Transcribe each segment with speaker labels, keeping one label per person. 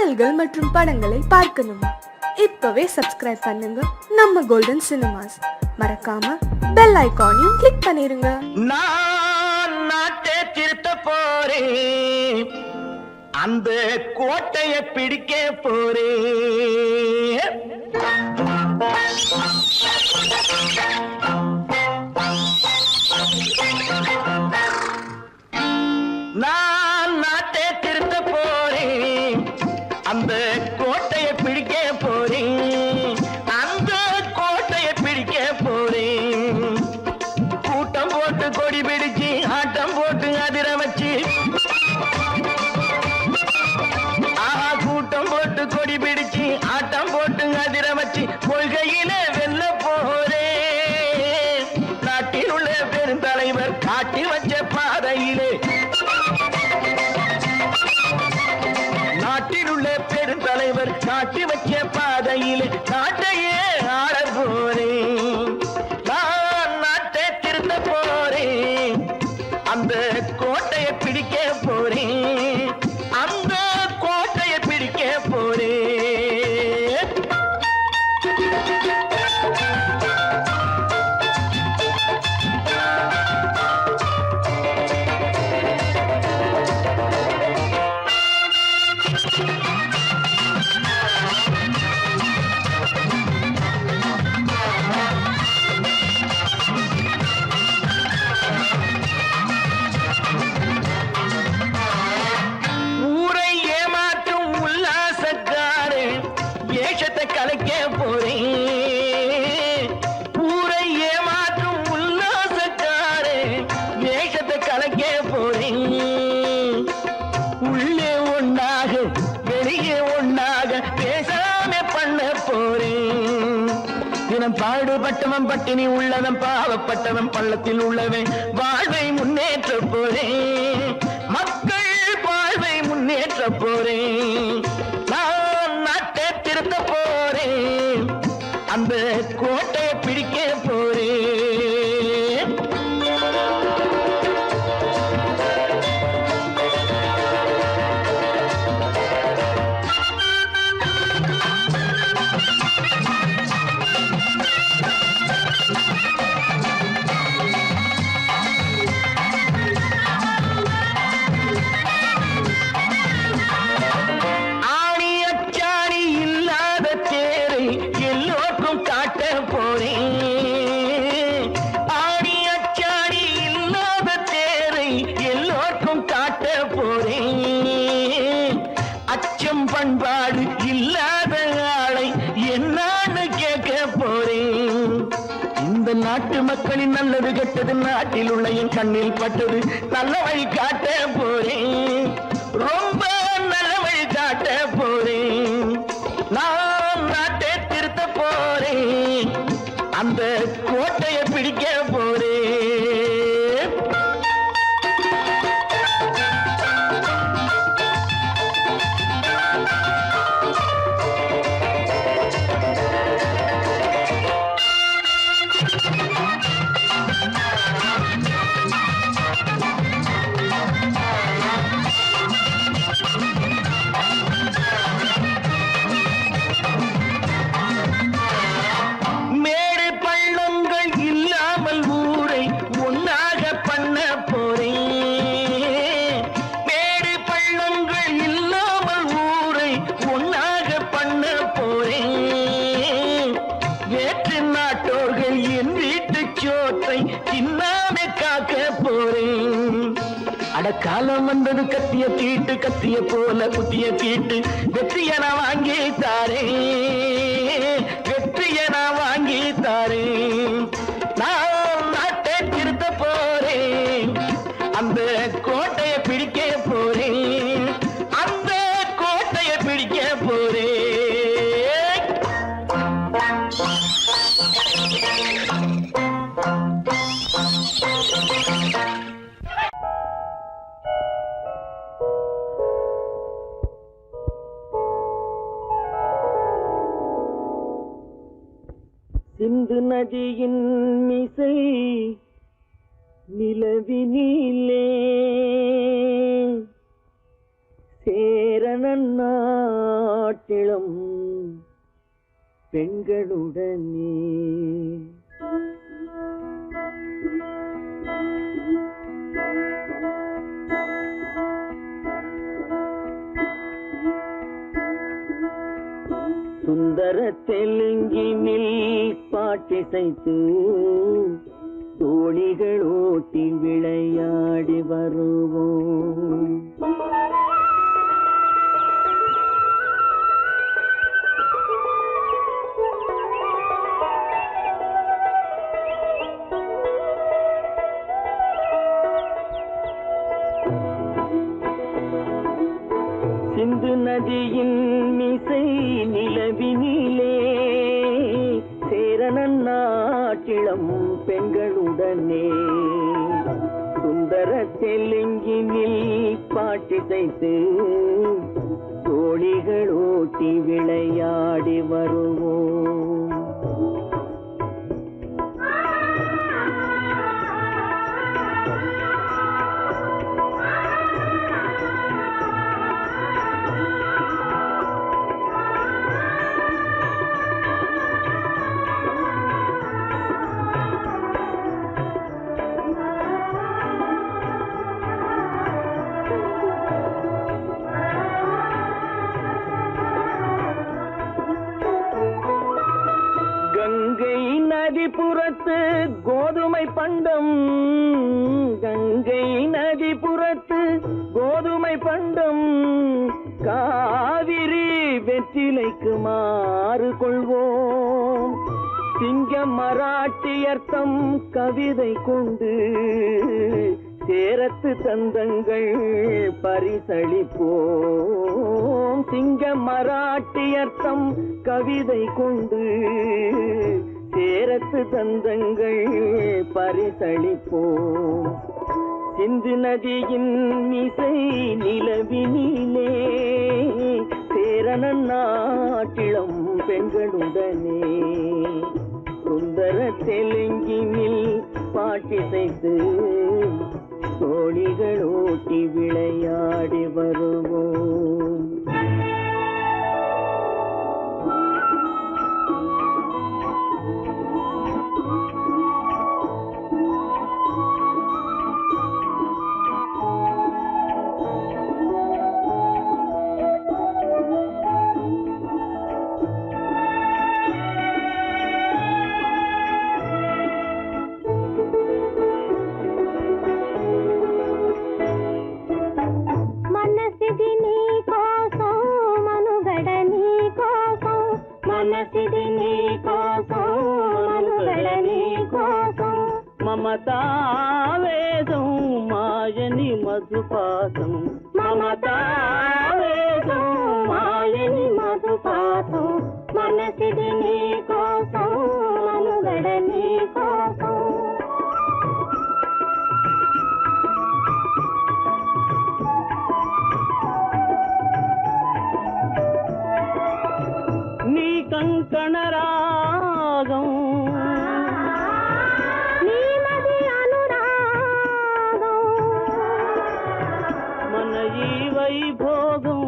Speaker 1: பாடல்கள் மற்றும் படங்களை பார்க்கணுமா? இப்பவே சப்ஸ்கிரைப் பண்ணுங்க நம்ம கோல்டன் சினிமாஸ். மறக்காம பெல் ஐகானையும் கிளிக் பண்ணிருங்க.
Speaker 2: நான் நாட்டை திருத்த போறேன், அந்த கோட்டையை பிடிக்க போறேன். நான் நாட்டை திருத்த போறேன், அந்த கோட்டையை பிடிக்க போறேன், அந்த கோட்டையை பிடிக்க போறேன். கூட்டம் போட்டு கொடி பிடிச்சு ஆட்டம் போட்டு அதிர வச்சு, கூட்டம் போட்டு கொடி பிடிச்சு ஆட்டம் போட்டு அதிர வச்சு கொள்கையில வெல்ல போறேன். நாட்டில் உள்ள பெருந்தலைவர் காட்டி வச்ச பாதையிலே, நாட்டில் உள்ள பெருந்தலைவர் காட்டி வச்ச பாதையிலே நாட்டையே ஆள போறேன். நான் நாட்டை திருத்த போறேன், அந்த கோட்டையை பிடிக்க போறேன், அந்த கோட்டையை பிடிக்க போறேன். ஊரை ஏமாற்றும் உல்லாசக்காரே ஏஷத்தை கலைக்க போறேன். ஊரை ஏமாற்றும் உல்லாசக்காரே ஏஷத்தை கலைக்க போறேன். உள்ளே ஒன்னாக வெளியே ஒன்னாக பேசாம பண்ண போறேன். தினம் பாடுபட்டவன் பட்டினி உள்ளவன் பாவப்பட்டவன் பள்ளத்தில் உள்ளவன் வாழ்வை முன்னேற்ற போறேன். மக்கள் வாழ்வை முன்னேற்ற போறேன். நான் நாட்டை திருத்த போறேன், அந்த கோட்டையை பிடிக்க போறேன். ஆணி அச்சாணி இல்லாத தேரை எல்லோருக்கும் காட்ட போறேன். ஆணி அச்சாணி இல்லாத தேரை எல்லோருக்கும் காட்ட போறேன். அச்சம் பண்பாடு இல்லாத ஆளை என்னான்னு கேட்க போறேன். இந்த நாட்டு மக்களின் நல்லது கெட்டது நாட்டில் உள்ள என் கண்ணில் பட்டது நல்ல வழி காட்ட போறேன். ரொம்ப நல்ல வழி காட்ட போறேன். நான் நாட்டை திருத்த போறேன், அந்த கோட்டையை பிடிக்க போறேன். மேடு பள்ளங்கள் இல்லாமல் ஊரை ஒன்னாக பண்ண போறேன். மேடு பள்ளங்கள் இல்லாமல் ஊரை ஒன்னாக பண்ண போறேன். வேற்று நாட்டோர்கள் என் வீட்டு சோத்தை தின்னாமே காக்க போறேன். அடக்காலம் வந்தது கத்திய தீட்டு, கத்திய போல குத்திய தீட்டு வெற்றிய நான் வாங்கி தாரேன், வெற்றிய நான் வாங்கி தாரேன். நான் நாட்டை திருத்த போறேன், அந்த கோட்டையை பிடிக்க போறேன், அந்த கோட்டையை பிடிக்க போறேன். சிந்து நதியின் மிசை நிலவினிலே சேரண நன்னாட்டிளம் பெண்களுடனே சுந்தர தெலுங்கினில் பாட்டிசைத்து தோணிகள் ஓட்டி விளையாடி வருவோம். சிந்து நதியின் மிசை நிலவினிலே சேரண நாட்டிளம் பெண்களுடனே சுந்தர தெலுங்கினில் பாட்டிசைத்து தோணிகள் ஓட்டி விளையாடி வருவோம். கங்கை நதிபுறத்து கோதுமை பண்டம், கங்கை நதிபுறத்து கோதுமை பண்டம், காவிரி வெற்றிலைக்கு மாறு கொள்வோம். சிங்கம் மராட்டியர்த்தம் கவிதை கொண்டு சேரத்து தந்தங்கள் பரிசளிப்போம். சிங்கம் மராட்டியர்த்தம் கவிதை கொண்டு சேரத்து தந்தங்கள் பரிசளிப்போம். சிந்து நதியின் மிசை நிலவினிலே சேரண நாட்டிளம் பெண்களுடனே சுந்தர தெலுங்கினில் பாட்டிசைத்து தோணிகள் ஓட்டி விளையாடி வருவோம். మనసిది నీ కోసం మనుగడ నీ కోసం మమతావేదం మాయని మధుపాసం మమతావేదం మాయని మధుపాసం మనసిది నీ కోసం మనుగడ నీ కోసం కంకణ రాగం నీమది అనురాగం మన ఈ వైభోగం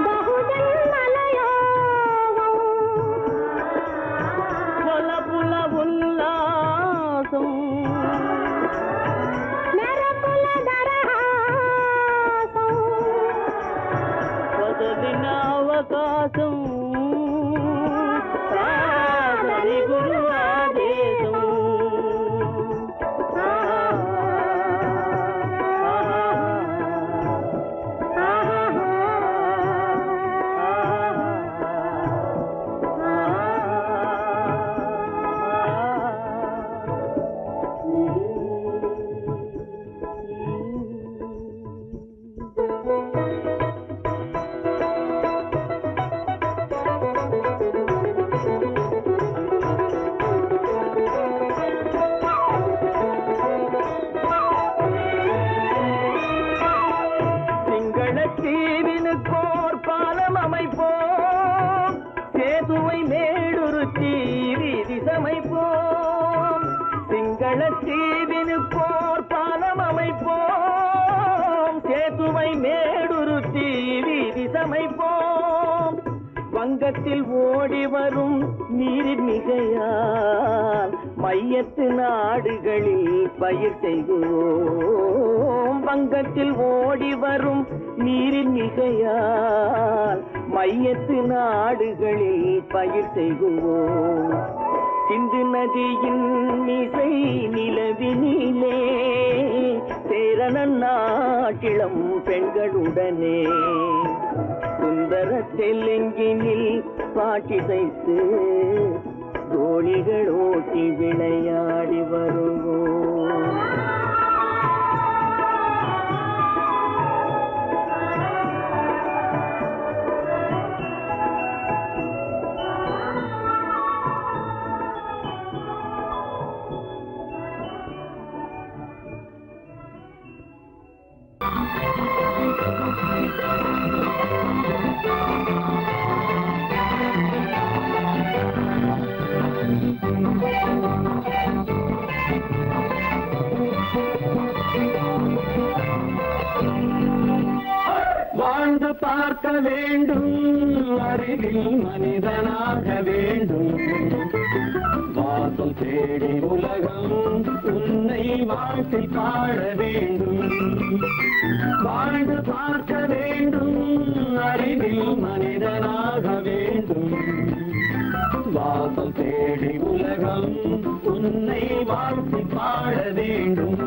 Speaker 2: బహుజన్మల యోగం కొలపుల ఉల్లాసం మెరపుల దరహాసం వదలిన అవకాశం సాగరి గురు ఆదేశం தீவினுக்கோர் பாலம் அமைப்போம் சேதுவை மேடுருத்தி வீதி சமைப்போம் சிங்கள தீவினுக்கோர் பாலம் அமைப்போம் சேதுவை சீரமைப்போம். வங்கத்தில் ஓடி வரும் நீரின் மிகையால் மையத்து நாடுகளில் பயிர் செய்வோம். வங்கத்தில் ஓடி வரும் நீரின் மிகையால் மையத்து நாடுகளில் பயிர் செய்வோம். சிந்து நதியின் மிசை நிலவினிலே சேரணன் நாட்டிளம் பெண்களுடனே சுந்தர தெலுங்கினில் பாட்டிசைத்து தோணிகள் ஓட்டி விளையாடி வருவோம். வாழ்ந்து பார்க்க வேண்டும், அறிவில் மனிதனாக வேண்டும். வாசல் தேடி உலகம் உன்னை வாழ்த்தி பாட வேண்டும். வாழ்ந்து பார்க்க வேண்டும், அறிவில் மனிதனாக வேண்டும். வாசல் தேடி உலகம் உன்னை வாழ்த்தி பாட வேண்டும்.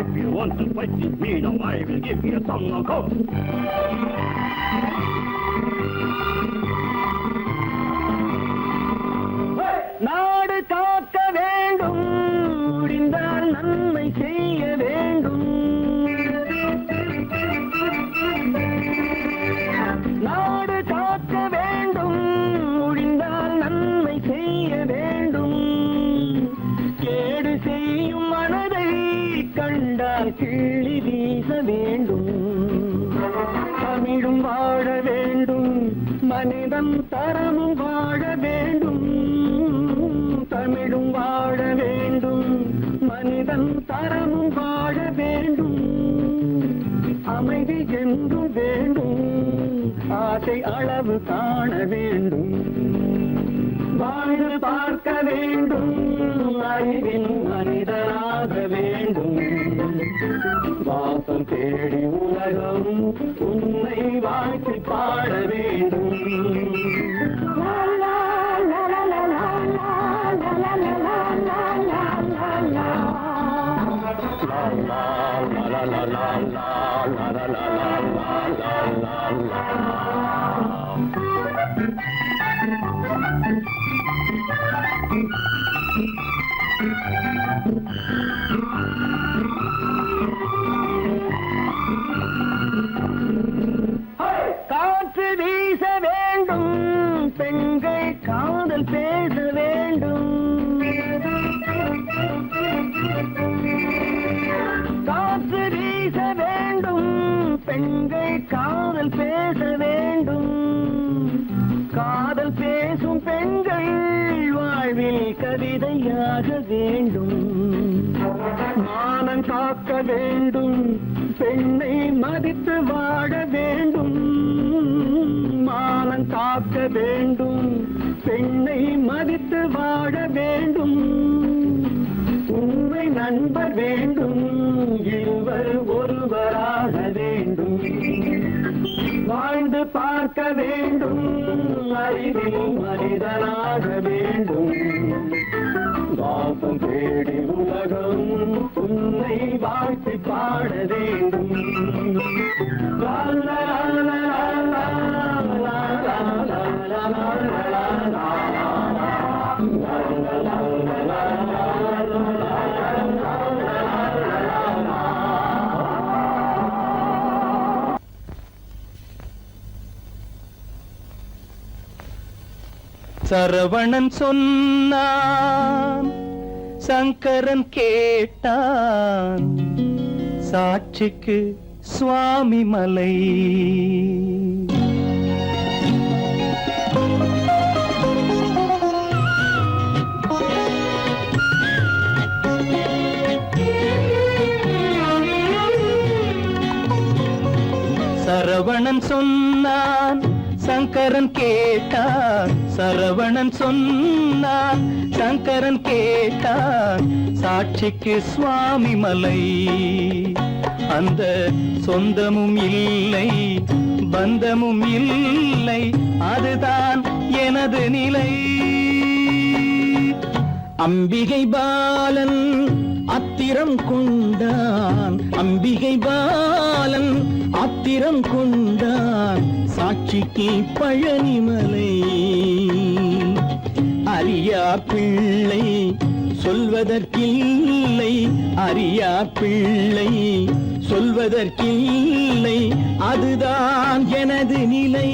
Speaker 2: If you want to fight with me, now I will give you a song of hope. நாடு காக்க வேண்டும், முடிந்தால் நன்மை செய்ய வேண்டும். நாடு காக்க வேண்டும், முடிந்தால் நன்மை செய்ய வேண்டும். கேடு செய்யும் மனதை கண்டால் கிள்ளி வீச வேண்டும். தமிழும் வாழ வேண்டும், மனிதன் தரமும் வாழ வேண்டும். தமிழும் வாழ வேண்டும், மனிதன் தரமும் வாழ வேண்டும். அமைதி என்றும் வேண்டும், ஆசை அளவு காண வேண்டும். வாழ்ந்து பார்க்க வேண்டும், அறிவின் மனிதனாக வேண்டும். வாசம் தேடி உலகம் உன்னை வாழ்த்தி பாட வேண்டும். காற்று வீச வேண்டும், பெண்கள் காதல் பேச வேண்டும். காற்று வீச வேண்டும், பெண்கள் காதல் பேச வேண்டும். காதல் பேசும் பெண்கள் வாழ்வில் கவிதையாக வேண்டும். மானம் காக்க வேண்டும், பெண்ணை மதித்து வாழ வேண்டும். மானம் காக்க வேண்டும், பெண்ணை மதித்து வாழ வேண்டும். உண்மை நண்பர் வேண்டும், இருவர் ஒருவராக வேண்டும். வாழ்ந்து பார்க்க வேண்டும், அறிவில் மனிதனாக வேண்டும். வாசம் தேடி உலகம் உன்னை வாழ்த்தி பாட வேண்டும். லா லா லா லா லா லா லா லா லா லா. சரவணன் சொன்னான், சங்கரன் கேட்டான், சாட்சிக்கு சுவாமி மலை. சரவணன் சொன்னான், சங்கரன் கேட்டான். சரவணன் சொன்னான், சங்கரன் கேட்டான். சாட்சிக்கு சுவாமி மலை. அந்த சொந்தமும் இல்லை, பந்தமும் இல்லை, அதுதான் எனது நிலை. அம்பிகை பாலன் அத்திரம் கொண்டான், அம்பிகை பாலன் ஆத்திரம் கொண்டான். சாட்சிக்கு பழனிமலை. அறியா பிள்ளை சொல்வதற்கில்லை, அறியா பிள்ளை சொல்வதற்கில்லை, அதுதான் எனது நிலை.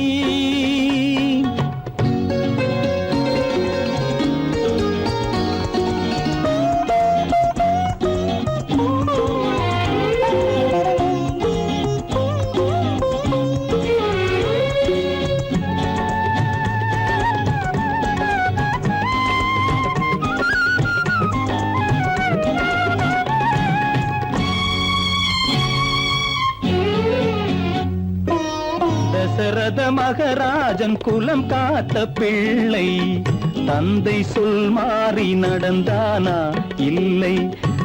Speaker 2: தசரத மகராஜன் குலம் காத்த பிள்ளை. தந்தை சொல் மாறி நடந்தானா இல்லை.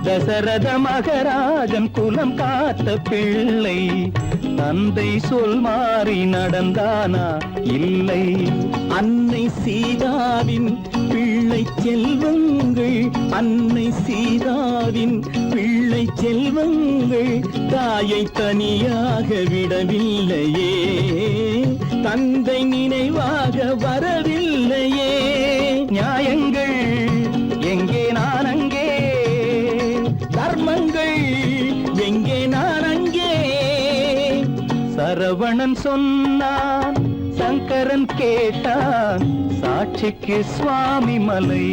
Speaker 2: தசரத மகராஜன் குலம் காத்த பிள்ளை. தந்தை சொல் மாறி நடந்தானா இல்லை. அன்னை சீதாவின் பிள்ளை செல்வங்கள், அன்னை சீதாவின் பிள்ளை செல்வங்கள் தாயை தனியாக விடவில்லையே. தந்தை நினைவாக வரவில்லையே. நியாயங்கள் எங்கே நான் அங்கே, தர்மங்கள் எங்கே நான் அங்கே. சரவணன் சொன்னான், சங்கரன் கேட்டான். சாட்சிக்கு சுவாமி மலை.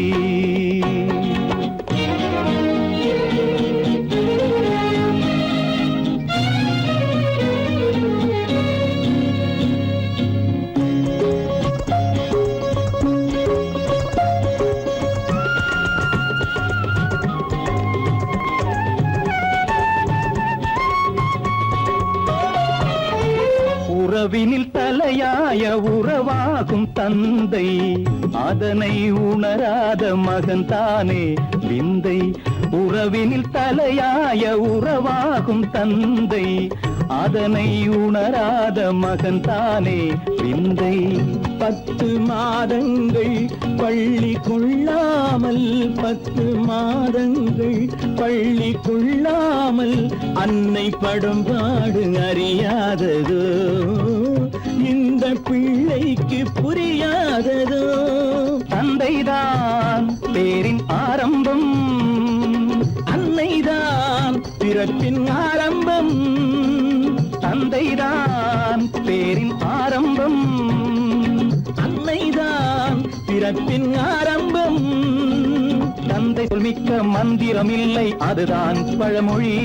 Speaker 2: உறவினில் தலையாய உறவாகும் தந்தை. அதனை உணராத மகன் தானே விந்தை. உறவினில் தலையாய உறவாகும் தந்தை. அதனை உணராத மகன் தானே விந்தை. 10 மாதங்கள் பள்ளி கொள்ளாமல், 10 மாதங்கள் பள்ளி கொள்ளாமல் அன்னை படும் பாடு அறியாததோ. இந்த பிள்ளைக்கு புரியாததோ. தந்தைதான் பேரின் ஆரம்பம், அன்னைதான் பிறப்பின் ஆரம்பம். தந்தைதான் பேரின் ஆரம்பம், அன்னைதான் பிறப்பின் ஆரம்பம். தந்தை சொல்மிக்க மந்திரம் இல்லை, அதுதான் பழமொழி.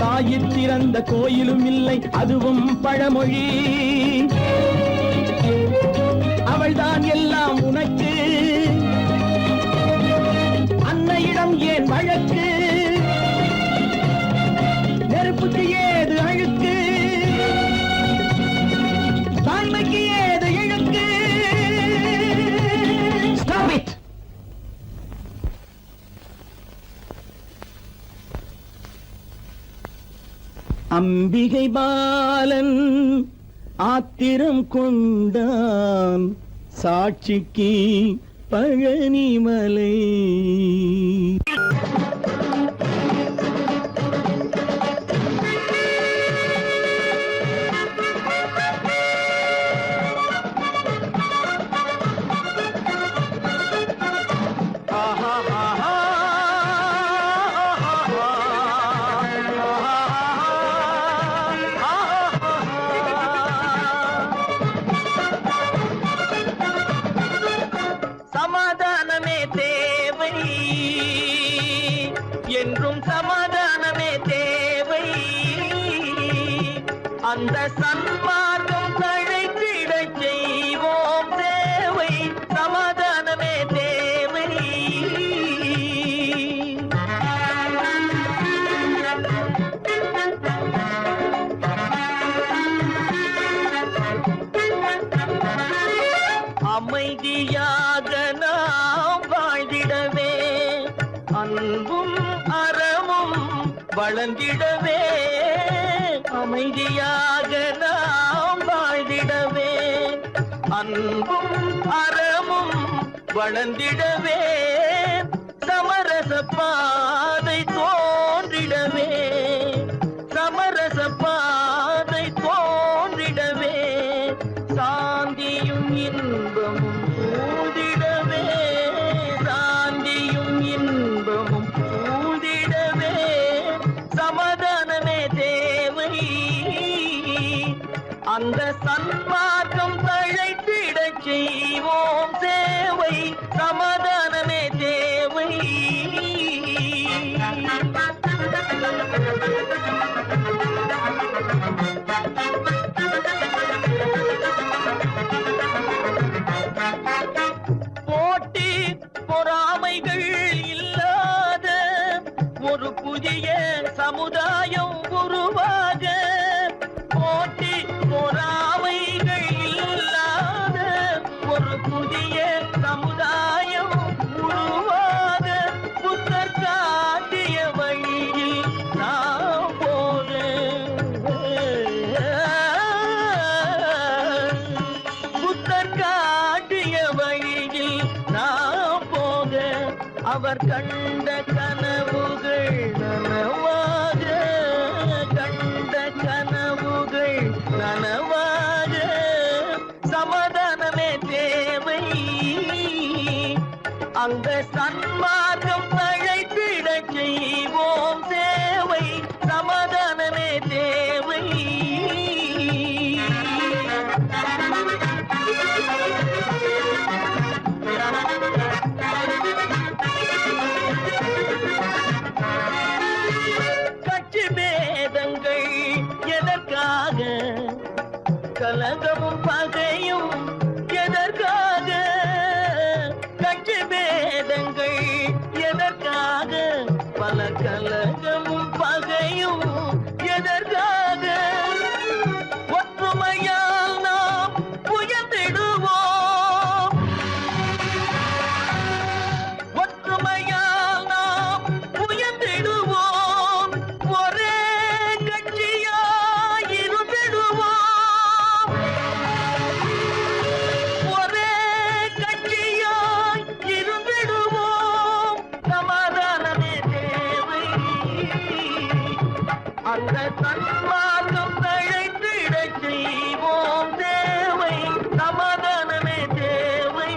Speaker 2: தாயிற் திறந்த கோயிலும் இல்லை, அதுவும் பழமொழி. அவள்தான் எல்லாம் உனக்கு, அன்னையிடம் ஏன் வழக்கு. நெருப்புக்கு ஏது அழுக்கு, தாய்மைக்கு ஏது இழுக்கு. Stop it! அம்பிகை பாலன் ஆத்திரம் கொண்டான். சாட்சிக்கு பழனிமலை.
Speaker 3: சமாதானமே தேவை, என்றும் சமாதானமே தேவை. அந்த சன்மார்க்கம் தழைத்திடச் செய்வோம் சேவை. சமாதானமே தேவை. அமைதியாக நாம் வாழ்ந்திடவே, அன்பும் அறமும் வளர்ந்திடவே, அமைதியாக நாம் வாழ்ந்திடவே, அன்பும் அறமும் வளர்ந்திடவே, சமரச பாதை தோன்றிடவே, சமரச பாதை தோன்றிடவே, சாந்தியும் இன்பமும் சூழ்ந்திடவே, சாந்தியும் இன்பமும் சூழ்ந்திடவே, சமாதானமே தேவை, அந்த சன்மார்க்கம் தழைத்திடச் செய்வோம் சேவை, சமாதானமே தேவை. போட்டி பொறாமைகள் இல்லாத ஒரு புதிய சமுதாயம் உருவாக, போட்டி பொறாமைகள் இல்லாத ஒரு புதிய சமுதாயம் உருவாக, புத்தர் காட்டிய வழியில் நாம் போக, புத்தர் காட்டிய வழியில் நாம் போக, அவர் கண்ட கனவுகள் நனவாக, கண்ட கனவுகள் நனவாக, சமாதானமே தேவை, அந்த சன்மார்க்கம் தழைத்திடச் செய்வோம் சேவை, சமாதானமே தேவை. கட்சி பேதங்கள் எதற்காக, கலகமும் பகையும் எதற்காக, கட்சி பேதங்கள் எதற்காக, பல கலகமும் பகையும் எதற்காக, ஒற்றுமையால் நாம் உயர்ந்திடுவோம், ஒற்றுமையால் நாம் உயர்ந்திடுவோம், ஒரே கட்சியாய் இருந்திடுவோம், ஒரே கட்சியாய் இருந்திடுவோம், சமாதானமே தேவை, அந்த சன்மார்க்கம் தழைத்திடச் செய்வோம் தேவை, சமாதானமே தேவை.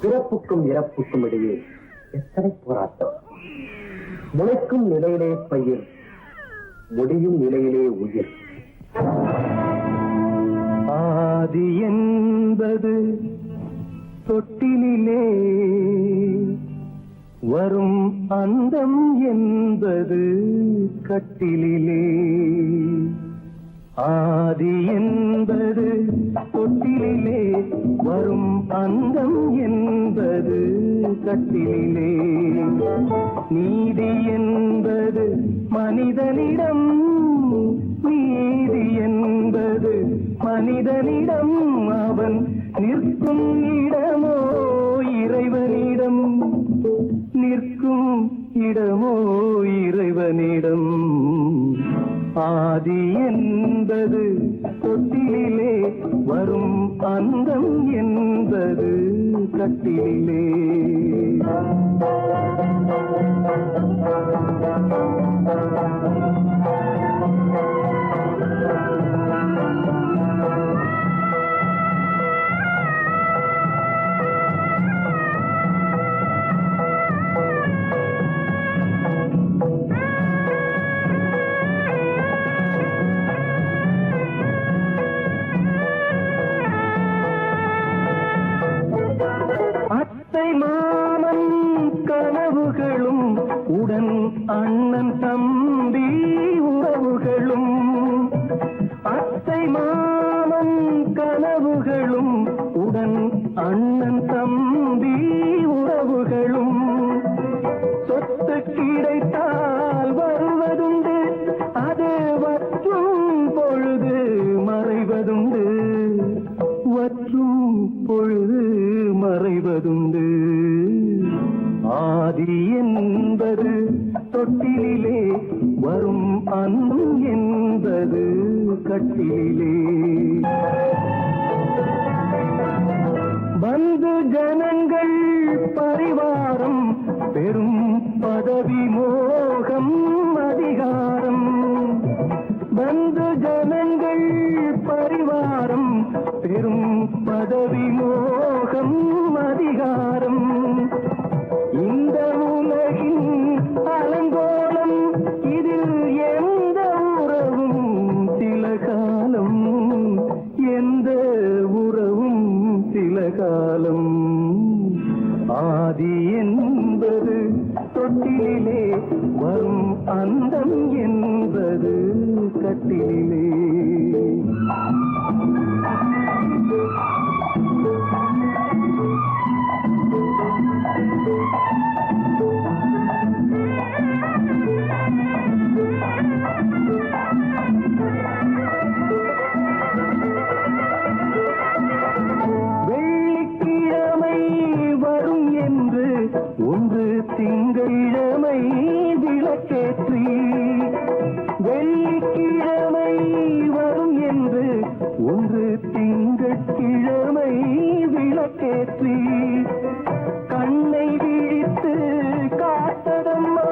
Speaker 4: பிறப்புக்கும் இறப்புக்கும் இடையே எத்தனை போராட்டம், முளைக்கும் நிலையிலே பயிர், முடியும் நிலையிலே உயிர். ஆதி என்பது தொட்டிலே, வரும் அந்தம் என்பது கட்டிலே. ஆதி என்பது தொட்டிலே, வரும் அந்தம் என்பது கட்டிலே. நீதி என்பது மனிதனிடம், நீதி என்பது மனிதனிடம், அவன் நிற்கும் இடமோ இறைவனிடம், நிற்கும் இடமோ இறைவனிடம். ஆதி என்பது தொட்டிலே, வரும் அந்தம் என்பது கட்டிலே. அத்தை மாமன் கனவுகளும், உடன் அண்ணன் தம்பி உறவுகளும், அத்தை மாமன் கனவுகளும், உடன் அண்ணன் தம்பி உறவுகளும், கிடைத்தால் வருவதுண்டு, அது வற்றும் பொழுது மறைவதுண்டு, வற்றும் பொழுது மறைவதுண்டு. ஆதி என்பது தொட்டிலே வரும், அன்பும் என்பது கட்டிலே. பந்து ஜனங்கள் பரிவாரம் பெரும் பதவி மோகம் அதிகாரம். பந்து ஜனங்கள் பரிவாரம் பெரும் பதவி மோகம் அதிகாரம். இந்த உலகின் அலங்கோலம், இதில் எந்த உறவும் சில காலம், எந்த உறவும் சில காலம். ஆதி என்பது தொட்டிலே வரும், அந்தம் என்பது கட்டிலே. வெள்ளிக்கிழமை வரும் என்று ஒன்று திங்களிழமை விளக்கேற்றி, வெள்ளிக்கிழமை வரும் என்று ஒன்று திங்கட்கிழமை விளக்கேற்றி, கண்ணை விழித்து காத்ததம்மா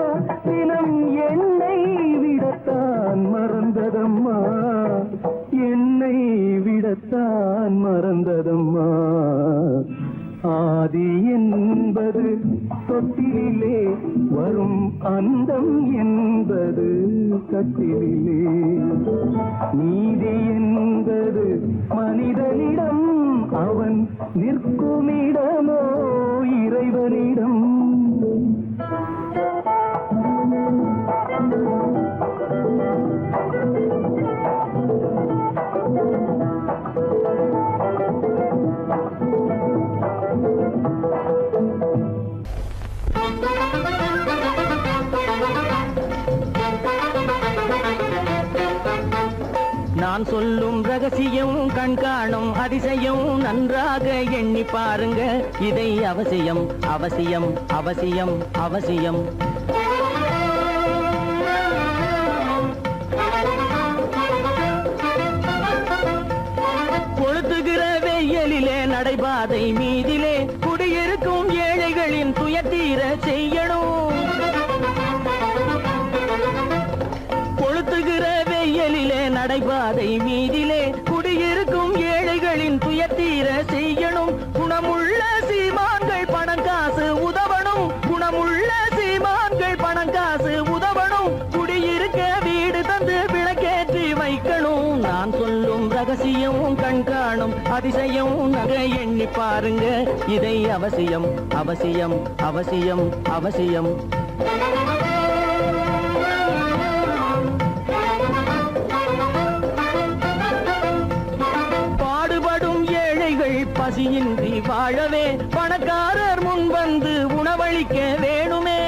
Speaker 4: தினம் என்னை விடத்தான் மறந்ததம்மா, என்னை விடத்தான் மறந்ததம்மா. ஆதி என்பது தொட்டிலே வரும், அந்தம் என்பது கட்டிலே. நீதி என்பது மனிதனிடம், அவன் நிற்குமிடமோ இறைவனிடம்.
Speaker 2: நான் சொல்லும் ரகசியம், கண்காணும் அதிசயம், நன்றாக எண்ணி பாருங்க. இதை அவசியம் அவசியம் அவசியம் அவசியம். கொளுத்துகிற வெயிலிலே நடைபாதை மீதிலே குடியிருக்கும் ஏழைகளின் துயத்தீர செய்யணும். கொளுத்துகிற வெயிலிலே நடைபாதை மீதிலே குடியிருக்கும் ஏழைகளின் துயத்தீர செய்யணும். குணமுள்ள சீமான்கள் பணம் காசு உதவணும், குணமுள்ள சீமான்கள் பணம் காசு உதவணும். குடியிருக்க வீடு தந்து விளக்கேற்றி வைக்கணும். நான் சொல்லும் ரகசியம், கண்காணும் அதிசயம், நகை எண்ணி பாருங்க. இதை அவசியம் அவசியம் அவசியம் அவசியம். பசியின்றி வாழவே பணக்காரர் முன் வந்து உணவளிக்க வேணுமே.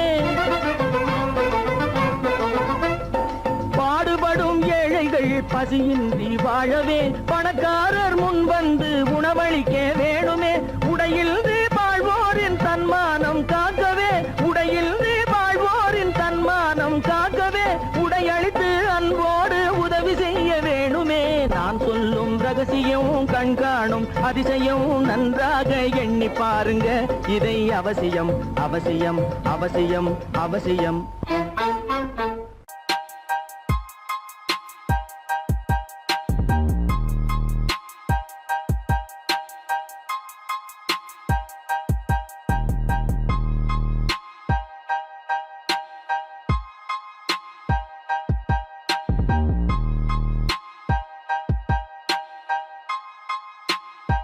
Speaker 2: பாடுபடும் ஏழைகள் பசியின்றி வாழவே பணக்காரர் முன் வந்து உணவளிக்க வேணுமே. உடையில் வாழ்வோரின் தன்மானம் காக்கவே, உடையில் வாழ்வோரின் தன்மானம் காக்கவே, உடையளித்து அன்போடு உதவி செய்ய வேணுமே. நான் சொல்லும் ரகசியம், கண்காணும் அதிசயம், நன்றாக எண்ணி பாருங்க. இதை அவசியம் அவசியம் அவசியம் அவசியம்.